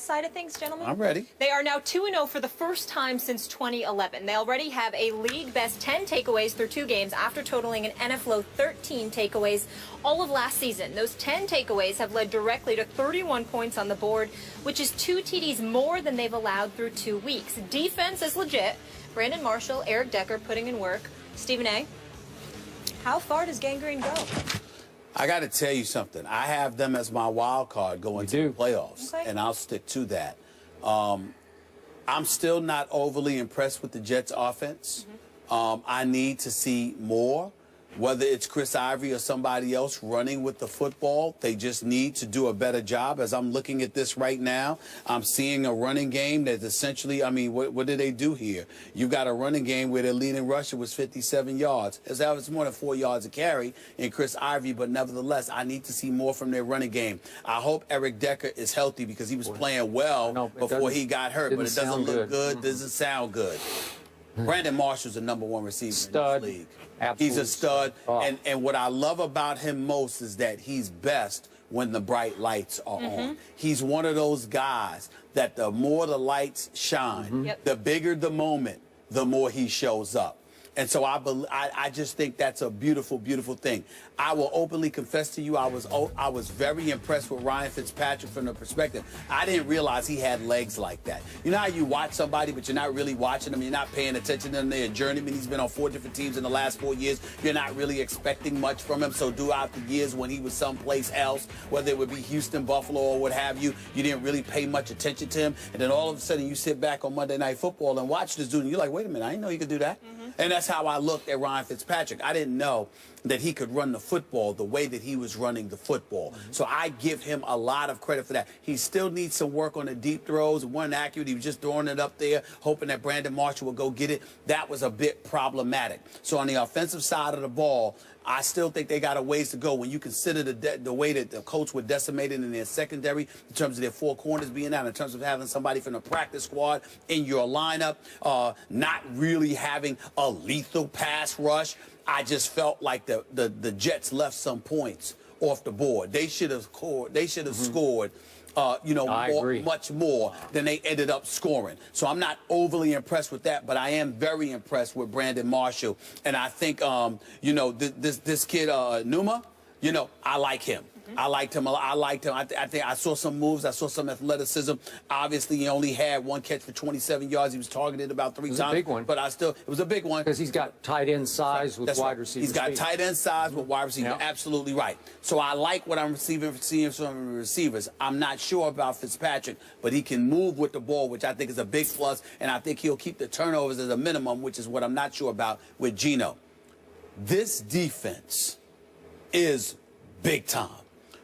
side of things, gentlemen? I'm ready. They are now 2-0 for the first time since 2011. They already have a league-best 10 takeaways through 2 games after totaling an NFL 13 takeaways all of last season. Those 10 takeaways have led directly to 31 points on the board, which is 2 TDs more than they've allowed through 2 weeks. Defense is legit. Brandon Marshall, Eric Decker putting in work. Stephen A., how far does Gangrene go? I got to tell you something. I have them as my wild card going to the playoffs, and I'll stick to that. I'm still not overly impressed with the Jets' offense. I need to see more. Whether it's Chris Ivory or somebody else running with the football, they just need to do a better job. As I'm looking at this right now, I'm seeing a running game that's essentially, I mean, what did they do here? You got a running game where their leading rusher was 57 yards. It's more than 4 yards a carry in Chris Ivory, but nevertheless, I need to see more from their running game. I hope Eric Decker is healthy because he was playing well before he got hurt, but it doesn't look good, doesn't sound good. Brandon Marshall's the #1 receiver in this league. He's a stud, and what I love about him most is that he's best when the bright lights are on. He's one of those guys that the more the lights shine, the bigger the moment, the more he shows up. And so I just think that's a beautiful, beautiful thing. I will openly confess to you, I was very impressed with Ryan Fitzpatrick from the perspective. I didn't realize he had legs like that. You know how you watch somebody, but you're not really watching them, you're not paying attention to them. They're a journeyman. He's been on 4 different teams in the last 4 years. You're not really expecting much from him. So throughout the years when he was someplace else, whether it would be Houston, Buffalo, or what have you, you didn't really pay much attention to him. And then all of a sudden you sit back on Monday Night Football and watch this dude, and you're like, wait a minute, I didn't know he could do that. And that's how I looked at Ryan Fitzpatrick. I didn't know that he could run the football the way that he was running the football. So I give him a lot of credit for that. He still needs some work on the deep throws. One accurate, he was just throwing it up there, hoping that Brandon Marshall would go get it. That was a bit problematic. So on the offensive side of the ball, I still think they got a ways to go when you consider the way that the Colts were decimated in their secondary in terms of their 4 corners being out, in terms of having somebody from the practice squad in your lineup, not really having a lethal pass rush. I just felt like the Jets left some points off the board. They should have scored. They should have scored. Much more than they ended up scoring. So I'm not overly impressed with that, but I am very impressed with Brandon Marshall. And I think, this kid, Numa, I like him. I liked him a lot. I think I saw some moves. I saw some athleticism. Obviously, he only had 1 catch for 27 yards. He was targeted about 3 times. It was a big one. But it was a big one. Because he's got tight end size with wide receiver He's got tight end size with wide receiver. Yep. Absolutely right. So I like what I'm seeing from the receivers. I'm not sure about Fitzpatrick, but he can move with the ball, which I think is a big plus. And I think he'll keep the turnovers as a minimum, which is what I'm not sure about with Geno. This defense is big time.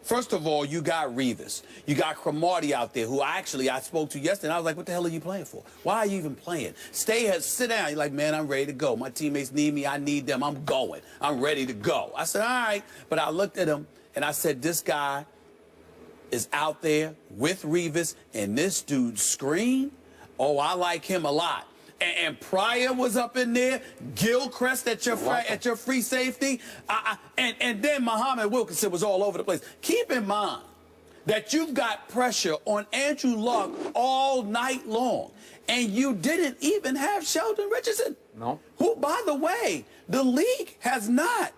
First of all, you got Revis. You got Cromartie out there, who I spoke to yesterday, and I was like, what the hell are you playing for? Why are you even playing? Sit down. You're like, man, I'm ready to go. My teammates need me. I need them. I'm going. I'm ready to go. I said, all right. But I looked at him, and I said, this guy is out there with Revis, and this dude scream. Oh, I like him a lot. And Pryor was up in there, Gilchrist at your free safety, and then Muhammad Wilkinson was all over the place. Keep in mind that you've got pressure on Andrew Luck all night long, and you didn't even have Sheldon Richardson, who, by the way, the league has not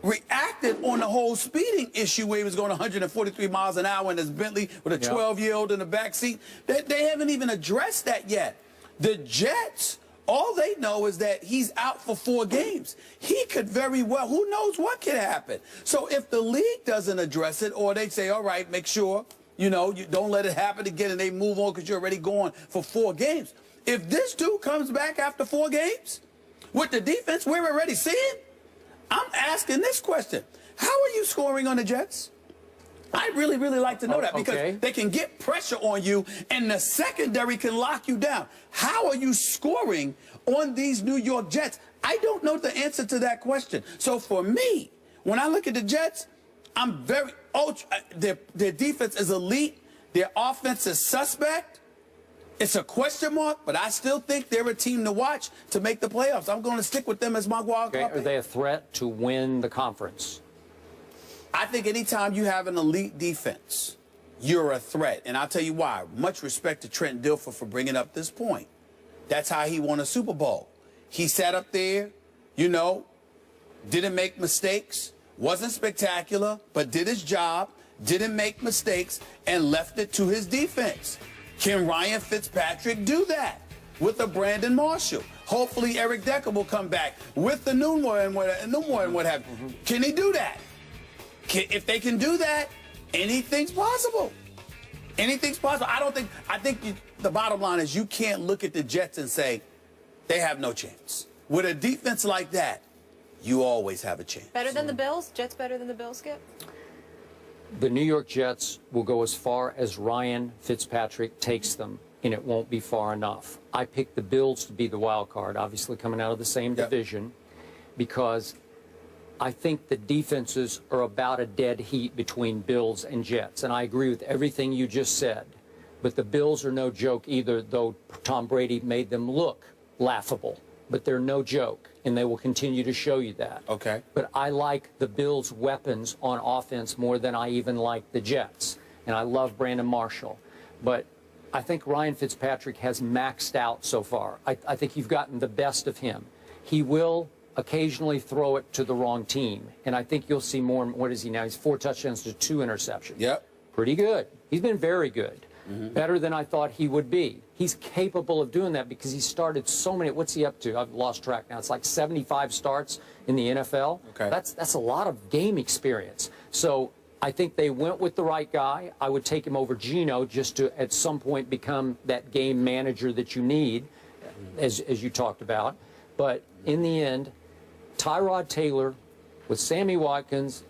reacted on the whole speeding issue where he was going 143 miles an hour in his Bentley with a 12-year-old in the back seat. They haven't even addressed that yet. The Jets, all they know is that he's out for 4 games. He could very well, who knows what could happen. So if the league doesn't address it, or they say, all right, make sure, you don't let it happen again, and they move on because you're already going for 4 games. If this dude comes back after 4 games with the defense we're already seeing, I'm asking this question. How are you scoring on the Jets? I'd really, really like to know that, because they can get pressure on you and the secondary can lock you down. How are you scoring on these New York Jets? I don't know the answer to that question. So for me, when I look at the Jets, I'm very their defense is elite. Their offense is suspect. It's a question mark, but I still think they're a team to watch to make the playoffs. I'm going to stick with them as my wild card. Are they a threat to win the conference? I think anytime you have an elite defense, you're a threat. And I'll tell you why. Much respect to Trent Dilfer for bringing up this point. That's how he won a Super Bowl. He sat up there, you know, didn't make mistakes, wasn't spectacular, but did his job, didn't make mistakes, and left it to his defense. Can Ryan Fitzpatrick do that with a Brandon Marshall? Hopefully Eric Decker will come back with the Newmore and what have you. Can he do that? If they can do that, anything's possible. Anything's possible. I think the bottom line is you can't look at the Jets and say they have no chance. With a defense like that, you always have a chance. Better than the Bills? Jets better than the Bills, Skip? The New York Jets will go as far as Ryan Fitzpatrick takes them, and it won't be far enough. I picked the Bills to be the wild card, obviously coming out of the same division, because I think the defenses are about a dead heat between Bills and Jets. And I agree with everything you just said. But the Bills are no joke either, though Tom Brady made them look laughable. But they're no joke, and they will continue to show you that. Okay. But I like the Bills' weapons on offense more than I even like the Jets. And I love Brandon Marshall. But I think Ryan Fitzpatrick has maxed out so far. I think you've gotten the best of him. He will occasionally throw it to the wrong team. And I think you'll see more. What is he now? He's 4 touchdowns to 2 interceptions. Yep. Pretty good. He's been very good. Better than I thought he would be. He's capable of doing that because he started so many. What's he up to? I've lost track now. It's like 75 starts in the NFL. Okay. That's a lot of game experience. So I think they went with the right guy. I would take him over Geno just to at some point become that game manager that you need, as you talked about. But in the end, Tyrod Taylor with Sammy Watkins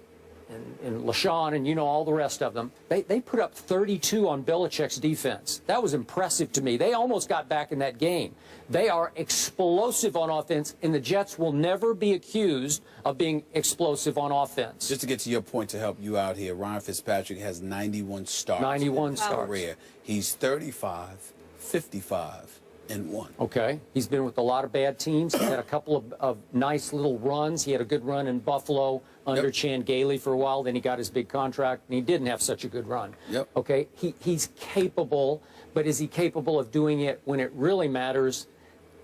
and LaShawn and, you know, all the rest of them, they put up 32 on Belichick's defense. That was impressive to me. They almost got back in that game. They are explosive on offense, and the Jets will never be accused of being explosive on offense. Just to get to your point to help you out here, Ryan Fitzpatrick has 91 starts. 91 starts. Career. He's 35, 55. And 1. Okay. He's been with a lot of bad teams. He had a couple of nice little runs. He had a good run in Buffalo under Chan Gailey for a while. Then he got his big contract, and he didn't have such a good run. Yep. Okay. He's capable, but is he capable of doing it when it really matters?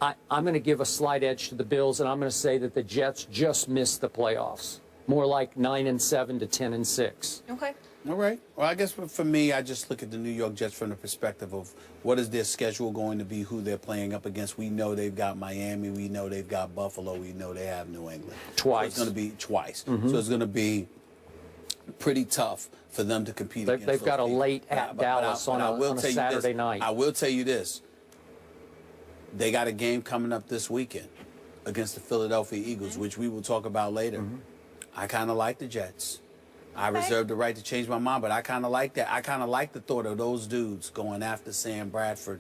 I'm going to give a slight edge to the Bills, and I'm going to say that the Jets just missed the playoffs. More like 9-7 to 10-6. Okay. All right. Well, I guess for me, I just look at the New York Jets from the perspective of what is their schedule going to be, who they're playing up against. We know they've got Miami. We know they've got Buffalo. We know they have New England. Twice. So it's going to be twice. So it's going to be pretty tough for them to compete against They've got a people. late at Dallas on a Saturday night. I will tell you this. They got a game coming up this weekend against the Philadelphia Eagles, which we will talk about later. I kind of like the Jets. I reserve the right to change my mind, but I kind of like that. I kind of like the thought of those dudes going after Sam Bradford.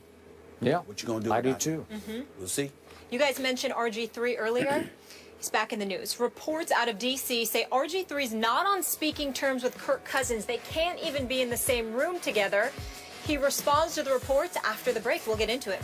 Yeah. What you going to do? I do too. We'll see. You guys mentioned RG3 earlier. He's back in the news. Reports out of D.C. say RG3 is not on speaking terms with Kirk Cousins. They can't even be in the same room together. He responds to the reports after the break. We'll get into it.